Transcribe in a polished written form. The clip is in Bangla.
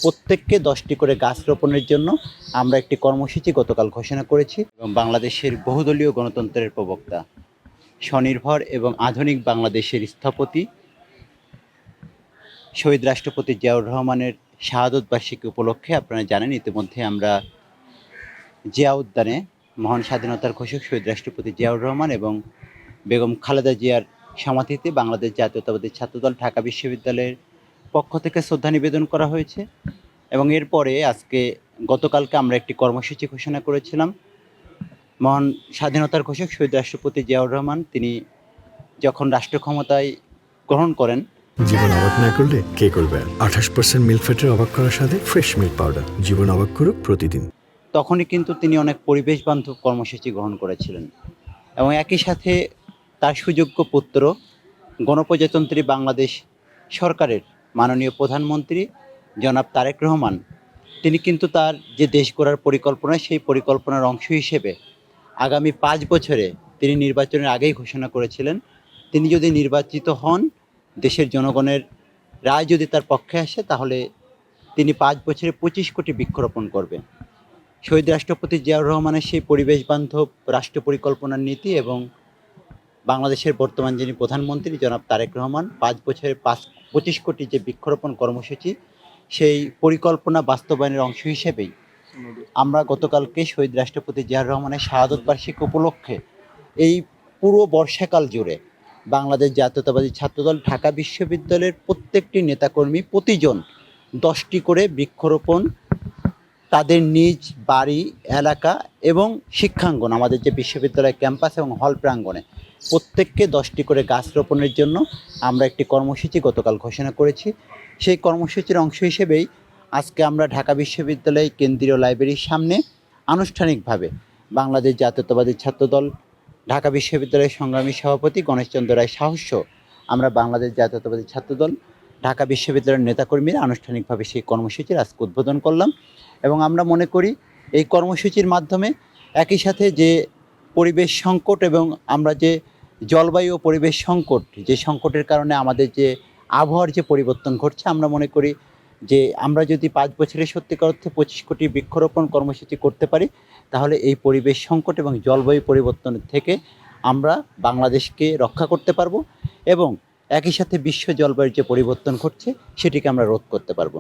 প্রত্যেককে 10টি করে গাছ রোপণের জন্য আমরা একটি কর্মসূচি গতকাল ঘোষণা করেছি এবং বাংলাদেশের বহুদলীয় গণতন্ত্রের প্রবক্তা, স্বনির্ভর এবং আধুনিক বাংলাদেশের স্থপতি শহীদ রাষ্ট্রপতি জিয়াউর রহমানের শাহাদত বার্ষিকী উপলক্ষে আপনারা জানেন ইতিমধ্যে আমরা জিয়া উদ্যানে মহান স্বাধীনতার ঘোষক শহীদ রাষ্ট্রপতি জিয়াউর রহমান এবং বেগম খালেদা জিয়ার সমাধিতে বাংলাদেশ জাতীয়তাবাদী ছাত্রদল ঢাকা বিশ্ববিদ্যালয়ের পক্ষ থেকে শ্রদ্ধা নিবেদন করা হয়েছে এবং এরপরে গতকালকে আমরা একটি কর্মসূচি ঘোষণা করেছিলাম। মহান স্বাধীনতার ঘোষক শহীদ রাষ্ট্রপতি জিয়াউর রহমান তিনি যখন রাষ্ট্র ক্ষমতায় গ্রহণ করেন, জীবন অবাক না করলে কে করবে? 28% মিল্ক ফ্যাটের অবাক করার সাথে ফ্রেশ মিল্ক পাউডার, জীবন অবাক করুক প্রতিদিন। তখনই কিন্তু তিনি অনেক পরিবেশ বান্ধব কর্মসূচি গ্রহণ করেছিলেন এবং একই সাথে তার সুযোগ্য পুত্র গণপ্রজাতন্ত্রী বাংলাদেশ সরকারের মাননীয় প্রধানমন্ত্রী জনাব তারেক রহমান তিনি কিন্তু তার যে দেশ গড়ার পরিকল্পনা, সেই পরিকল্পনার অংশ হিসেবে আগামী 5 বছরে তিনি নির্বাচনের আগেই ঘোষণা করেছিলেন তিনি যদি নির্বাচিত হন, দেশের জনগণের রায় যদি তার পক্ষে আসে, তাহলে তিনি 5 বছরে 25 কোটি বৃক্ষরোপণ করবেন। শহীদ রাষ্ট্রপতি জিয়াউর রহমানের সেই পরিবেশ বান্ধব রাষ্ট্র পরিকল্পনার নীতি এবং বাংলাদেশের বর্তমান যিনি প্রধানমন্ত্রী জনাব তারেক রহমান 5 বছরে 25 কোটি যে বৃক্ষরোপণ কর্মসূচি, সেই পরিকল্পনা বাস্তবায়নের অংশ হিসেবেই আমরা গতকালকে শহীদ রাষ্ট্রপতি জিয়াউর রহমানের শাহাদত বার্ষিকী উপলক্ষে এই পুরো বর্ষাকাল জুড়ে বাংলাদেশ জাতীয়তাবাদী ছাত্রদল ঢাকা বিশ্ববিদ্যালয়ের প্রত্যেকটি নেতাকর্মী প্রতিজন 10টি করে বৃক্ষরোপণ তাদের নিজ বাড়ি, এলাকা এবং শিক্ষাঙ্গন, আমাদের যে বিশ্ববিদ্যালয় ক্যাম্পাস এবং হল প্রাঙ্গণে প্রত্যেককে 10টি করে গাছ রোপণের জন্য আমরা একটি কর্মসূচি গতকাল ঘোষণা করেছি। সেই কর্মসূচির অংশ হিসেবেই আজকে আমরা ঢাকা বিশ্ববিদ্যালয় কেন্দ্রীয় লাইব্রেরির সামনে আনুষ্ঠানিকভাবে বাংলাদেশ জাতীয়তাবাদী ছাত্রদল ঢাকা বিশ্ববিদ্যালয়ের সংগ্রামী সভাপতি গণেশচন্দ্র রায় সাহস্য, আমরা বাংলাদেশ জাতীয়তাবাদী ছাত্রদল ঢাকা বিশ্ববিদ্যালয়ের নেতাকর্মীরা আনুষ্ঠানিকভাবে সেই কর্মসূচির আজকে উদ্বোধন করলাম এবং আমরা মনে করি এই কর্মসূচির মাধ্যমে একই সাথে যে পরিবেশ সংকট এবং আমরা যে জলবায়ু ও পরিবেশ সংকট, যে সংকটের কারণে আমাদের যে আবহাওয়ার যে পরিবর্তন ঘটছে, আমরা মনে করি যে আমরা যদি 5 বছরে সত্যিকার অর্থে 25 কোটি বৃক্ষরোপণ কর্মসূচি করতে পারি, তাহলে এই পরিবেশ সংকট এবং জলবায়ু পরিবর্তনের থেকে আমরা বাংলাদেশকে রক্ষা করতে পারবো এবং একই সাথে বিশ্ব জলবায়ুর যে পরিবর্তন ঘটছে সেটিকে আমরা রোধ করতে পারবো।